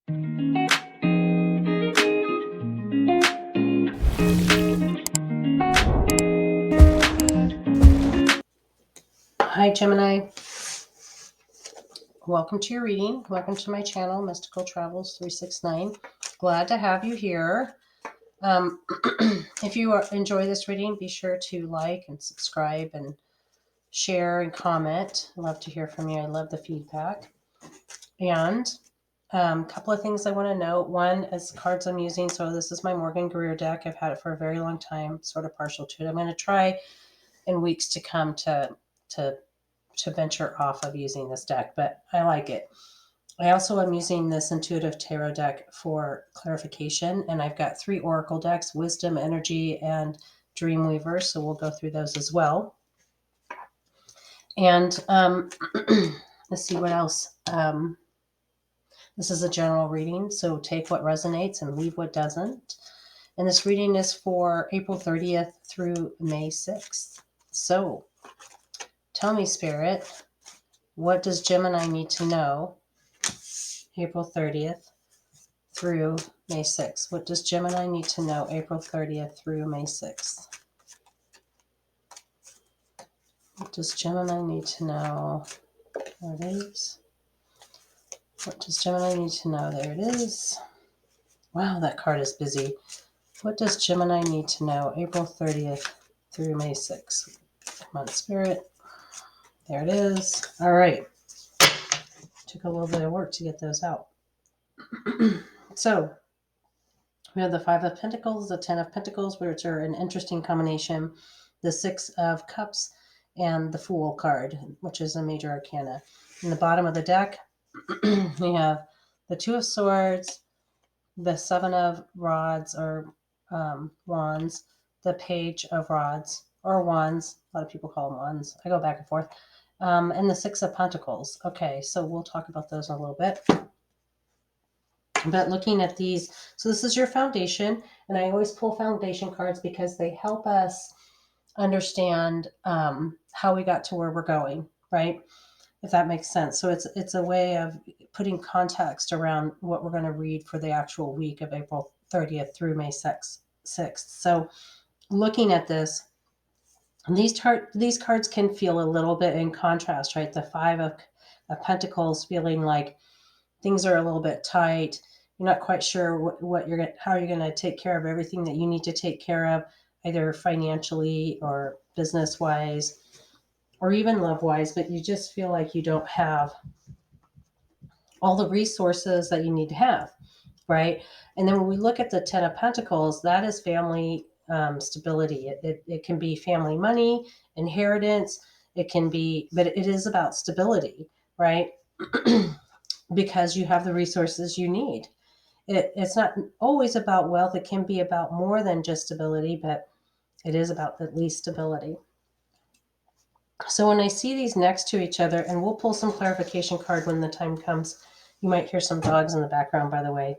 Hi, Gemini. Welcome to your reading. Welcome to my channel, Mystical Travels 369. Glad to have you here. If you enjoy this reading, be sure to like and subscribe and share and comment. I love to hear from you. I love the feedback. And a couple of things I want to note. One is cards I'm using. So this is my Morgan Greer deck. I've had it for a very long time, sort of partial to it. I'm going to try in weeks to come to venture off of using this deck, but I like it. I also am using this intuitive tarot deck for clarification, and I've got 3 oracle decks, Wisdom, Energy, and Dreamweaver, so we'll go through those as well. And let's see what else. This is a general reading, so take what resonates and leave what doesn't. And this reading is for April 30th through May 6th. So tell me, Spirit, what does Gemini need to know April 30th through May 6th? What does Gemini need to know April 30th through May 6th? What does Gemini need to know? There it is. What does Gemini need to know? There it is. Wow, that card is busy. What does Gemini need to know April 30th through May 6th? Come on, Spirit. There it is. All right. Took a little bit of work to get those out. So we have the 5 of Pentacles, the 10 of Pentacles, which are an interesting combination, the 6 of Cups, and the Fool card, which is a major arcana. In the bottom of the deck, we have the 2 of Swords, the 7 of Rods or Wands, the Page of Rods or Wands. A lot of people call them Wands. I go back and forth. And the 6 of Pentacles. Okay, so we'll talk about those in a little bit. But looking at these, so this is your foundation, and I always pull foundation cards because they help us understand how we got to where we're going, right? If that makes sense. So it's a way of putting context around what we're going to read for the actual week of April 30th through May 6th. So looking at this, these cards can feel a little bit in contrast, right? The 5 of Pentacles feeling like things are a little bit tight. You're not quite sure how you're going to take care of everything that you need to take care of, either financially or business wise, or even love wise, but you just feel like you don't have all the resources that you need to have, right? And then when we look at the 10 of Pentacles, that is family stability. It can be family money, inheritance. It can be, but it is about stability, right? Because you have the resources you need. It's not always about wealth. It can be about more than just stability, but it is about at least stability. So when I see these next to each other, and we'll pull some clarification card when the time comes. You might hear some dogs in the background, by the way,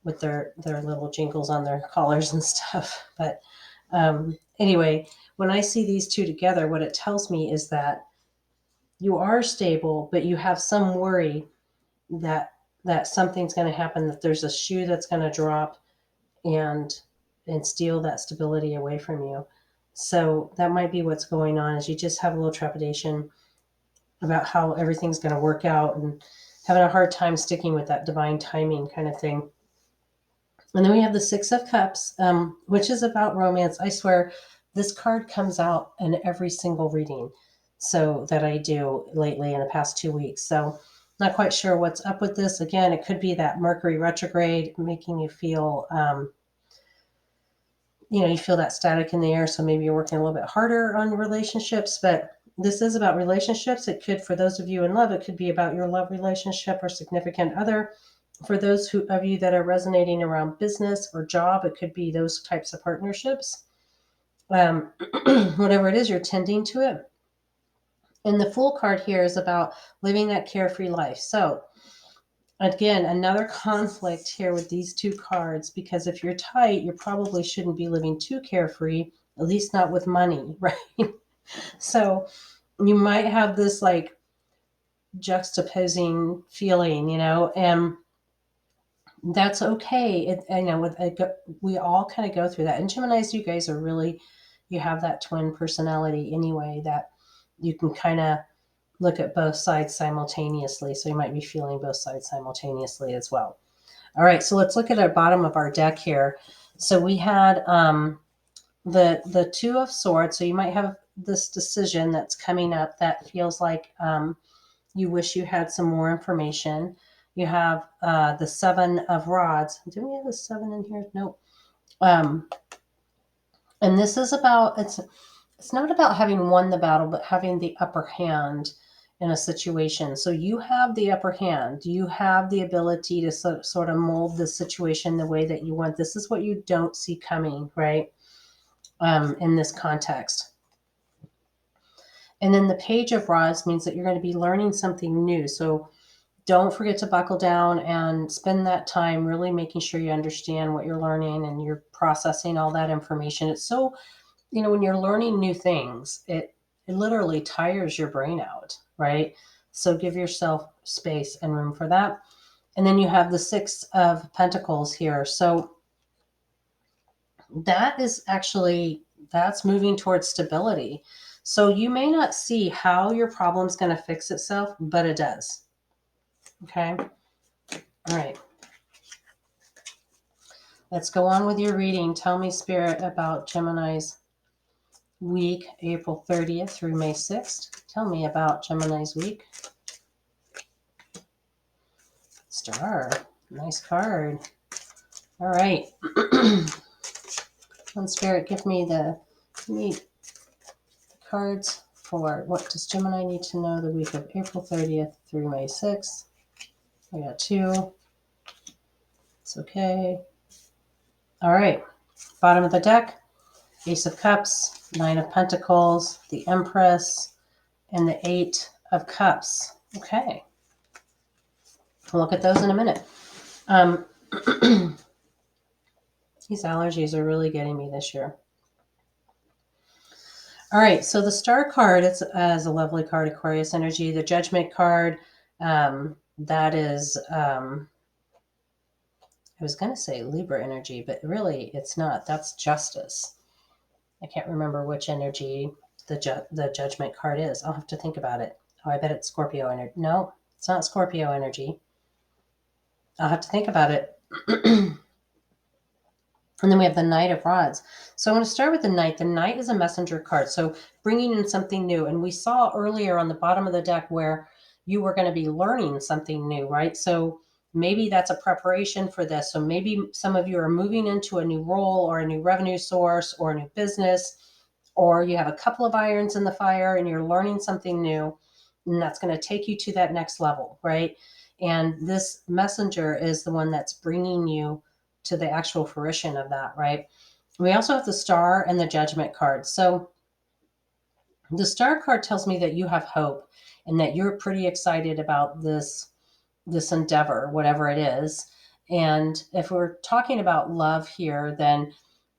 with their little jingles on their collars and stuff. But anyway, when I see these two together, what it tells me is that you are stable, but you have some worry that something's going to happen, that there's a shoe that's going to drop and steal that stability away from you. So that might be what's going on, is you just have a little trepidation about how everything's going to work out and having a hard time sticking with that divine timing kind of thing. And then we have the 6 of Cups, which is about romance. I swear this card comes out in every single reading so that I do lately in the past 2 weeks. So not quite sure what's up with this. Again, it could be that Mercury retrograde making you feel, you feel that static in the air. So maybe you're working a little bit harder on relationships, but this is about relationships. It could, for those of you in love, it could be about your love relationship or significant other. For those of you that are resonating around business or job, it could be those types of partnerships. Whatever it is, you're tending to it. And the Fool card here is about living that carefree life. So again, another conflict here with these two cards, because if you're tight, you probably shouldn't be living too carefree, at least not with money, right? So you might have this like juxtaposing feeling, and that's okay. We all kind of go through that. And Geminis, you guys are really, you have that twin personality anyway, that you can kind of look at both sides simultaneously. So you might be feeling both sides simultaneously as well. All right, so let's look at the bottom of our deck here. So we had the Two of Swords. So you might have this decision that's coming up that feels like you wish you had some more information. You have the Seven of Rods. Do we have a seven in here? Nope. And this is about, it's not about having won the battle, but having the upper hand in a situation. So you have the upper hand. You have the ability to sort of mold the situation the way that you want. This is what you don't see coming, right? In this context. And then the Page of Rods means that you're going to be learning something new. So don't forget to buckle down and spend that time really making sure you understand what you're learning and you're processing all that information. It's so, when you're learning new things, it literally tires your brain out, right? So give yourself space and room for that. And then you have the Six of Pentacles here. So that is actually, that's moving towards stability. So you may not see how your problem's going to fix itself, but it does. Okay. All right. Let's go on with your reading. Tell me, Spirit, about Gemini's week, April 30th through May 6th. Tell me about Gemini's week. Star. Nice card. All right. One Spirit, give me the cards for what does Gemini need to know the week of April 30th through May 6th. I got two. It's okay. All right. Bottom of the deck, Ace of Cups, Nine of Pentacles, the Empress, and the Eight of Cups. Okay. We'll look at those in a minute. These allergies are really getting me this year. All right, so the Star card, it's as a lovely card, Aquarius energy. The Judgment card, that is, I was going to say Libra energy, but really it's not. That's Justice. I can't remember which energy the Judgment card is. I'll have to think about it. Oh, I bet it's Scorpio energy. No, it's not Scorpio energy. I'll have to think about it. And then we have the Knight of Rods. So I'm going to start with the Knight. The Knight is a messenger card. So bringing in something new. And we saw earlier on the bottom of the deck where you were going to be learning something new, right? So maybe that's a preparation for this. So maybe some of you are moving into a new role or a new revenue source or a new business, or you have a couple of irons in the fire and you're learning something new. And that's going to take you to that next level, right? And this messenger is the one that's bringing you to the actual fruition of that, right? We also have the Star and the Judgment card. So the Star card tells me that you have hope and that you're pretty excited about this endeavor, whatever it is. And if we're talking about love here, then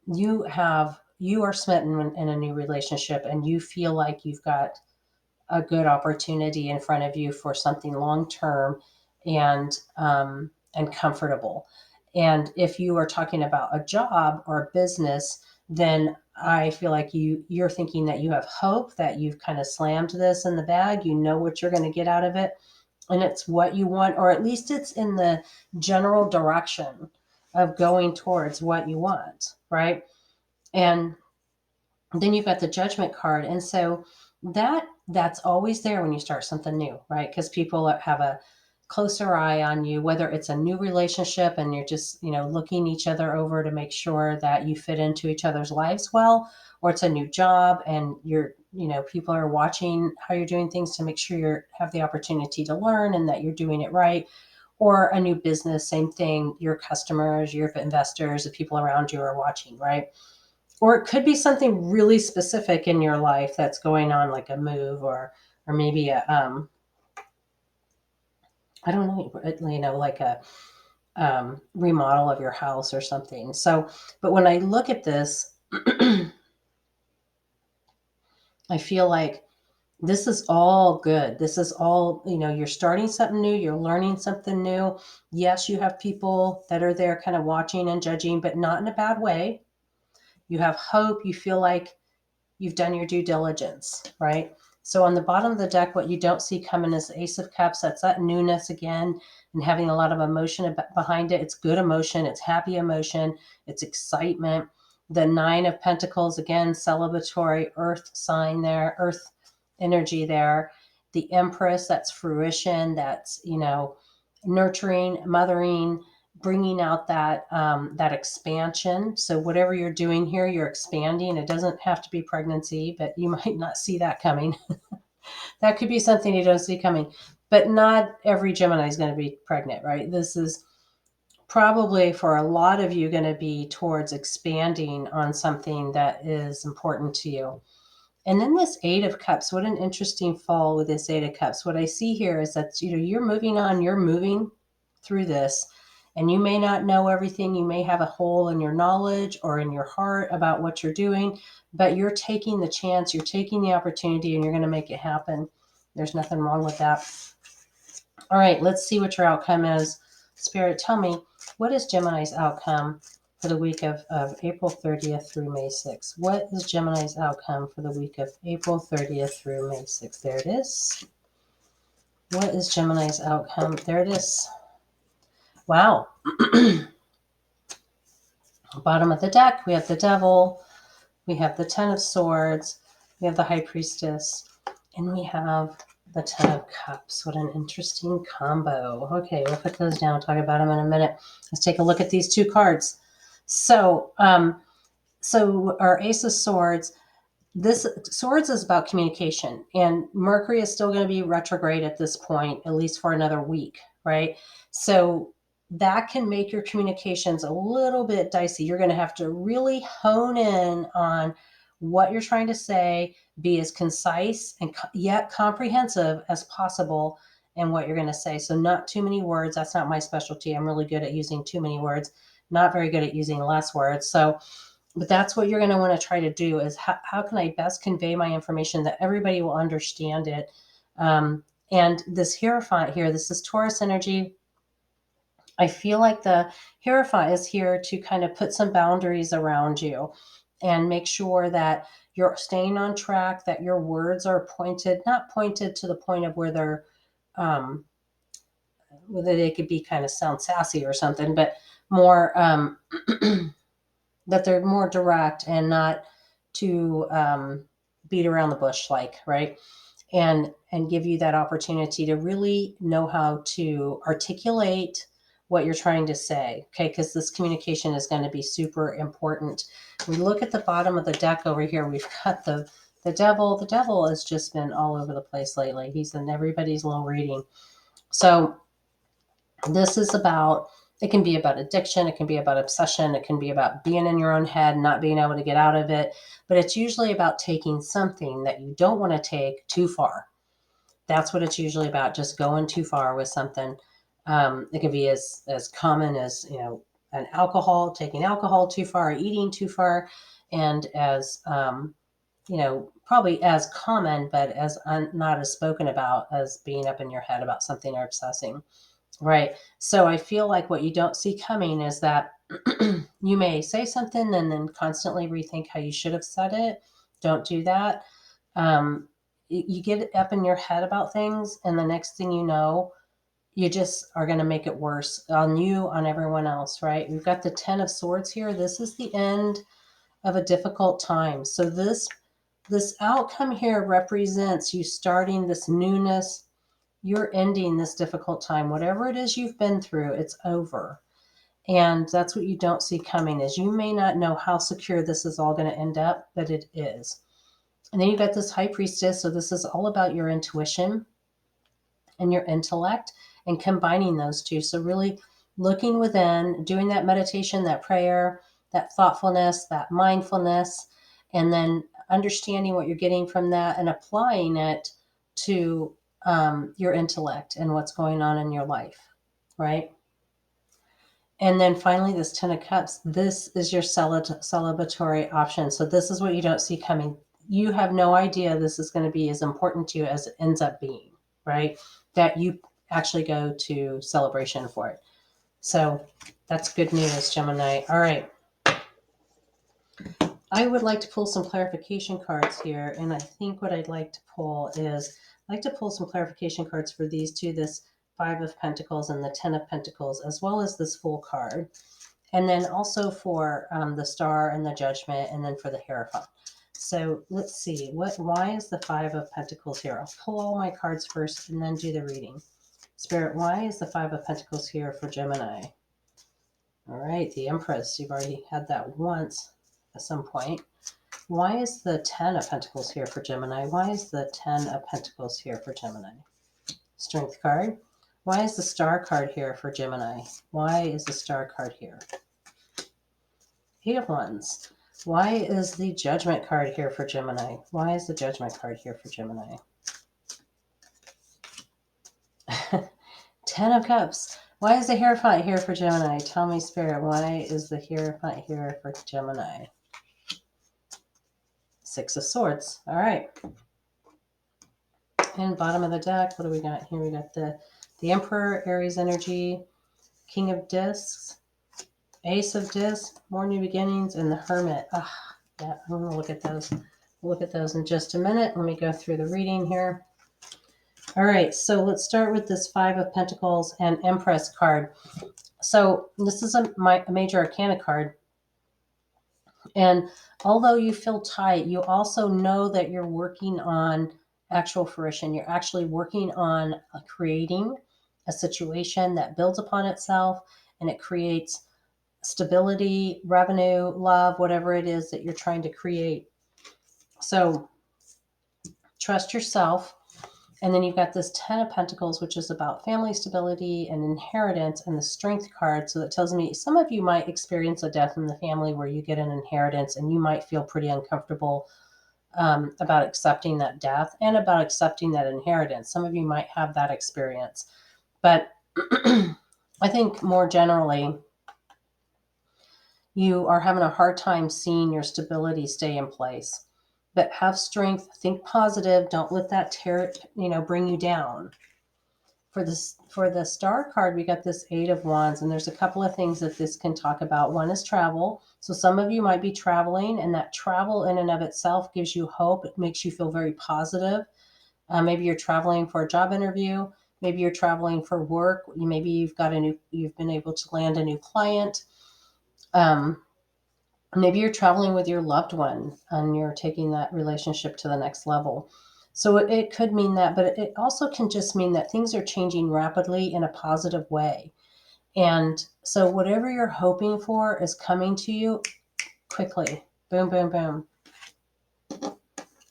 you are smitten in a new relationship and you feel like you've got a good opportunity in front of you for something long term and comfortable. And if you are talking about a job or a business, then I feel like you're thinking that you have hope, that you've kind of slammed this in the bag, you know what you're going to get out of it, and it's what you want, or at least it's in the general direction of going towards what you want, right? And then you've got the Judgment card. And so that's always there when you start something new, right? Because people have a closer eye on you, whether it's a new relationship and you're just, looking each other over to make sure that you fit into each other's lives well, or it's a new job and people are watching how you're doing things to make sure you have the opportunity to learn and that you're doing it right. Or a new business, same thing. Your customers, your investors, the people around you are watching, right? Or it could be something really specific in your life that's going on, like a move or maybe a I don't know, like a remodel of your house or something. So, but when I look at this, I feel like This is all good. This is all, you're starting something new, you're learning something new. Yes, you have people that are there kind of watching and judging, but not in a bad way. You have hope. You feel like you've done your due diligence, right? So on the bottom of the deck, what you don't see coming is the Ace of Cups. That's that newness again and having a lot of emotion behind it. It's good emotion. It's happy emotion. It's excitement. The Nine of Pentacles, again, celebratory earth sign there, earth energy there. The Empress, that's fruition. That's, nurturing, mothering, bringing out that expansion. So whatever you're doing here, you're expanding. It doesn't have to be pregnancy, but you might not see that coming. That could be something you don't see coming. But not every Gemini is going to be pregnant, right? This is probably for a lot of you going to be towards expanding on something that is important to you. And then this Eight of Cups, what an interesting fall with this Eight of Cups. What I see here is that, you're moving on, you're moving through this, and you may not know everything. You may have a hole in your knowledge or in your heart about what you're doing, but you're taking the chance, you're taking the opportunity, and you're going to make it happen. There's nothing wrong with that. All right, let's see what your outcome is. Spirit, tell me, what is Gemini's outcome for the week of April 30th through May 6th? What is Gemini's outcome for the week of April 30th through May 6th? There it is. What is Gemini's outcome? There it is. Wow. Bottom of the deck, we have the Devil, we have the Ten of Swords, we have the High Priestess, and we have the Ten of Cups. What an interesting combo. Okay, we'll put those down. I'll talk about them in a minute. Let's take a look at these two cards. So our Ace of Swords, this Swords is about communication, and Mercury is still going to be retrograde at this point, at least for another week, right? So that can make your communications a little bit dicey. You're going to have to really hone in on what you're trying to say, be as concise and yet comprehensive as possible in what you're going to say. So not too many words. That's not my specialty. I'm really good at using too many words, not very good at using less words. But that's what you're going to want to try to do is how can I best convey my information that everybody will understand it. And this Hierophant here, this is Taurus energy. I feel like the Hierophant is here to kind of put some boundaries around you and make sure that you're staying on track, that your words are pointed, not pointed to the point of where they're, whether they could be kind of sound sassy or something, but more, that they're more direct and not to beat around the bush, right? And give you that opportunity to really know how to articulate what you're trying to say, okay? Because this communication is going to be super important. We look at the bottom of the deck over here. We've got the Devil. The Devil has just been all over the place lately. He's in everybody's little reading. So this is about, it can be about addiction, it can be about obsession, it can be about being in your own head, not being able to get out of it, but it's usually about taking something that you don't want to take too far. That's what it's usually about, just going too far with something. It can be as common as, an alcohol, taking alcohol too far, eating too far, and as, probably as common, but as not as spoken about as being up in your head about something or obsessing. Right. So I feel like what you don't see coming is that you may say something and then constantly rethink how you should have said it. Don't do that. You get up in your head about things, and the next thing you know, you just are going to make it worse on you, on everyone else, right? We've got the Ten of Swords here. This is the end of a difficult time. So this outcome here represents you starting this newness. You're ending this difficult time. Whatever it is you've been through, it's over. And that's what you don't see coming, is you may not know how secure this is all going to end up, but it is. And then you've got this High Priestess. So this is all about your intuition and your intellect and combining those two. So really looking within, doing that meditation, that prayer, that thoughtfulness, that mindfulness, and then understanding what you're getting from that and applying it to your intellect and what's going on in your life, right? And then finally, this Ten of Cups, this is your celebratory option. So this is what you don't see coming. you have no idea this is going to be as important to you as it ends up being, right? That you actually go to celebration for it. So that's good news, Gemini. All right. I would like to pull some clarification cards here. And I think what I'd like to pull is, I'd like to pull some clarification cards for these two, this Five of Pentacles and the Ten of Pentacles, as well as this Fool card. And then also for the Star and the Judgment, and then for the Hierophant. So let's see, why is the Five of Pentacles here? I'll pull all my cards first and then do the reading. Spirit, why is the Five of Pentacles here for Gemini? All right, the Empress, you've already had that once at some point. Why is the Ten of Pentacles here for Gemini? Why is the Ten of Pentacles here for Gemini? Strength card. Why is the Star card here for Gemini? Why is the Star card here? Eight of Wands. Why is the Judgment card here for Gemini? Why is the Judgment card here for Gemini? Ten of Cups. Why is the Hierophant here for Gemini? Tell me, Spirit, why is the Hierophant here for Gemini? Six of Swords. All right. And bottom of the deck, what do we got here? We got the Emperor, Aries energy, King of Discs, Ace of Discs, more new beginnings, and the Hermit. Yeah, I'm going to look at those. We'll look at those in just a minute. Let me go through the reading here. All right, so let's start with this Five of Pentacles and Empress card. So this is a major arcana card. And although you feel tight, you also know that you're working on actual fruition. You're actually working on creating a situation that builds upon itself, and it creates stability, revenue, love, whatever it is that you're trying to create. So trust yourself. And then you've got this Ten of Pentacles, which is about family stability and inheritance, and the Strength card. So that tells me some of you might experience a death in the family where you get an inheritance, and you might feel pretty uncomfortable about accepting that death and about accepting that inheritance. Some of you might have that experience. But I think more generally, you are having a hard time seeing your stability stay in place. But have strength, think positive, don't let that bring you down. For the Star card, we got this Eight of Wands, and there's a couple of things that this can talk about. One is travel. So some of you might be traveling, and that travel in and of itself gives you hope. It makes you feel very positive. Maybe you're traveling for a job interview. Maybe you're traveling for work. Maybe you've been able to land a new client. Maybe you're traveling with your loved one and you're taking that relationship to the next level. So it could mean that, but it also can just mean that things are changing rapidly in a positive way. And so whatever you're hoping for is coming to you quickly. Boom, boom, boom.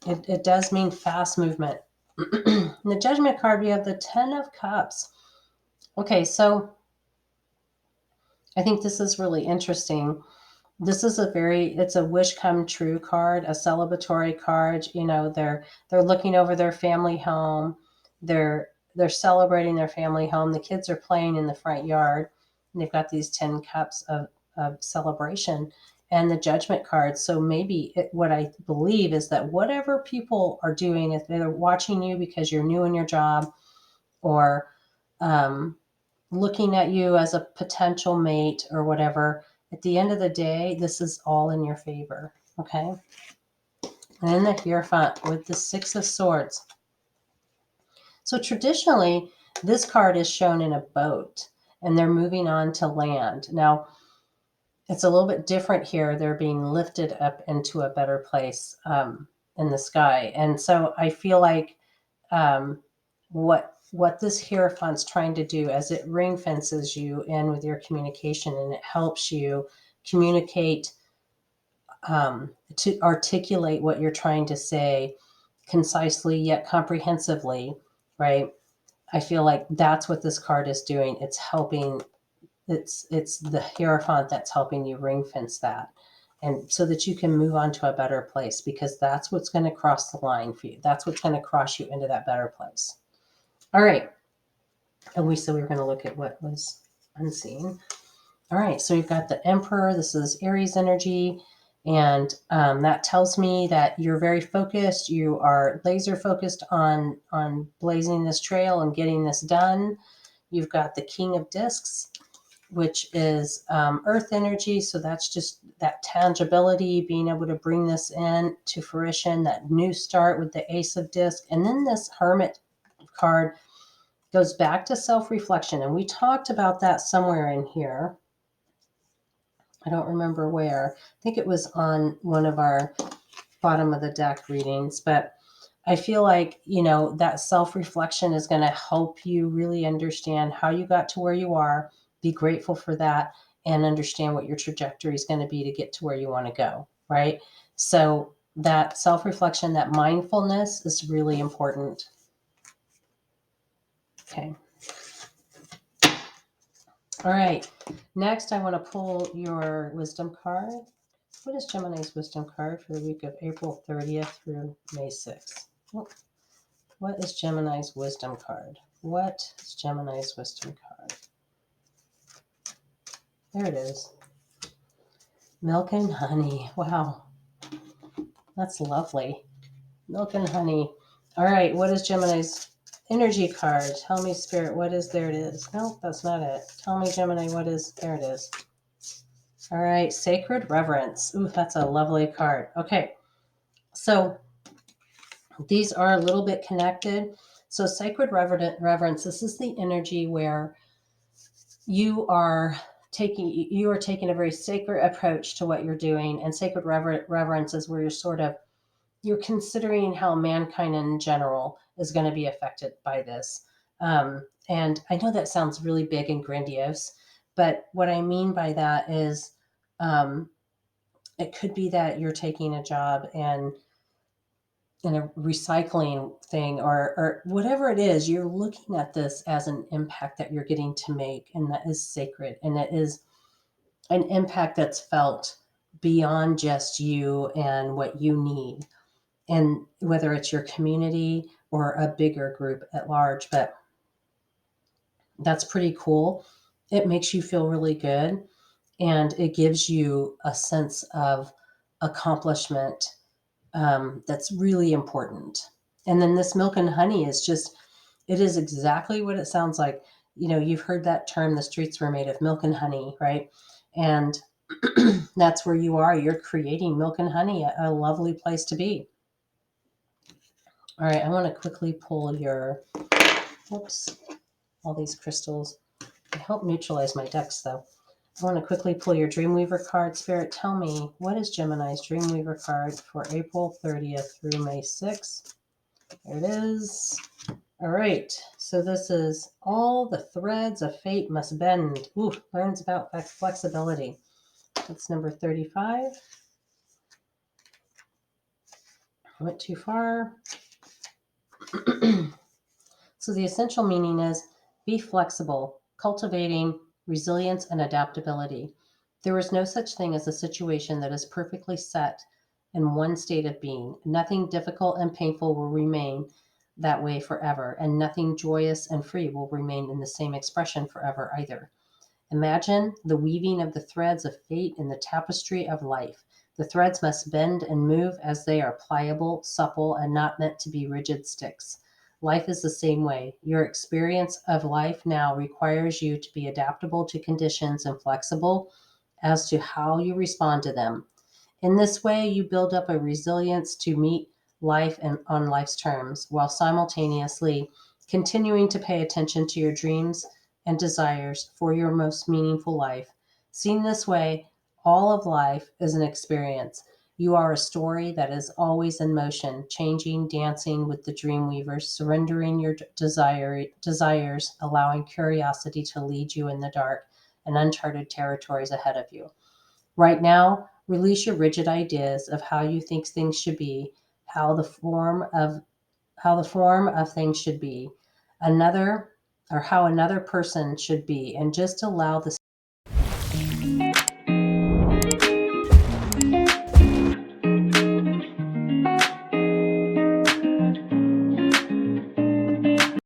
It does mean fast movement. In the Judgment card, we have the Ten of Cups. Okay, so I think this is really interesting. This is it's a wish come true card, a celebratory card. They're looking over their family home. They're celebrating their family home. The kids are playing in the front yard, and they've got these 10 cups of celebration and the Judgment card. So maybe what I believe is that whatever people are doing, if they're watching you because you're new in your job, or looking at you as a potential mate or whatever, at the end of the day, this is all in your favor, okay? And then the Hierophant with the Six of Swords. So traditionally, this card is shown in a boat, and they're moving on to land. Now, it's a little bit different here. They're being lifted up into a better place in the sky. And so I feel like what this Hierophant's trying to do, as it ring fences you in with your communication, and it helps you communicate, to articulate what you're trying to say concisely yet comprehensively, right? I feel like that's what this card is doing. It's helping. It's the Hierophant that's helping you ring fence that, and so that you can move on to a better place, because that's what's going to cross the line for you. That's what's going to cross you into that better place. All right. And we said we were going to look at what was unseen. All right. So we've got the Emperor. This is Aries energy. And that tells me that you're very focused. You are laser focused on blazing this trail and getting this done. You've got the King of Discs, which is earth energy. So that's just that tangibility, being able to bring this in to fruition, that new start with the Ace of Disc. And then this Hermit card goes back to self-reflection. And we talked about that somewhere in here. I don't remember where. I think it was on one of our bottom of the deck readings, but I feel like, that self-reflection is going to help you really understand how you got to where you are, be grateful for that, and understand what your trajectory is going to be to get to where you want to go, right? So that self-reflection, that mindfulness is really important. Okay. All right. Next, I want to pull your wisdom card. What is Gemini's wisdom card for the week of April 30th through May 6th? What is Gemini's wisdom card? What is Gemini's wisdom card? There it is. Milk and honey. Wow. That's lovely. Milk and honey. All right. What is Gemini's energy card? Tell me, Spirit, what is? There it is. Nope, that's not it. Tell me, Gemini, what is? There it is. All right. Sacred Reverence. Ooh, that's a lovely card. Okay. So these are a little bit connected. So sacred reverence, this is the energy where you are taking a very sacred approach to what you're doing. And sacred reverence is where you're considering how mankind in general is going to be affected by this. And I know that sounds really big and grandiose, but what I mean by that is it could be that you're taking a job and in a recycling thing or whatever it is, you're looking at this as an impact that you're getting to make, and that is sacred, and it is an impact that's felt beyond just you and what you need, and whether it's your community or a bigger group at large. But that's pretty cool. It makes you feel really good, and it gives you a sense of accomplishment that's really important. And then this milk and honey is just, it is exactly what it sounds like. You've heard that term, the streets were made of milk and honey, right? And that's where you are. You're creating milk and honey, a lovely place to be. All right, I want to quickly pull all these crystals. They help neutralize my decks, though. I want to quickly pull your Dreamweaver card. Spirit, tell me, what is Gemini's Dreamweaver card for April 30th through May 6th? There it is. All right. So this is all the threads of fate must bend. Ooh, learns about flexibility. That's number 35. I went too far. So the essential meaning is be flexible, cultivating resilience and adaptability. There is no such thing as a situation that is perfectly set in one state of being. Nothing difficult and painful will remain that way forever, and nothing joyous and free will remain in the same expression forever either. Imagine the weaving of the threads of fate in the tapestry of life. The threads must bend and move as they are pliable, supple, and not meant to be rigid sticks. Life is the same way. Your experience of life now requires you to be adaptable to conditions and flexible as to how you respond to them. In this way, you build up a resilience to meet life and on life's terms, while simultaneously continuing to pay attention to your dreams and desires for your most meaningful life. Seen this way, all of life is an experience. You are a story that is always in motion, changing, dancing with the dream weavers, surrendering your desires, allowing curiosity to lead you in the dark and uncharted territories ahead of you. Right now, release your rigid ideas of how you think things should be, how the form of things should be, another or how another person should be, and just allow the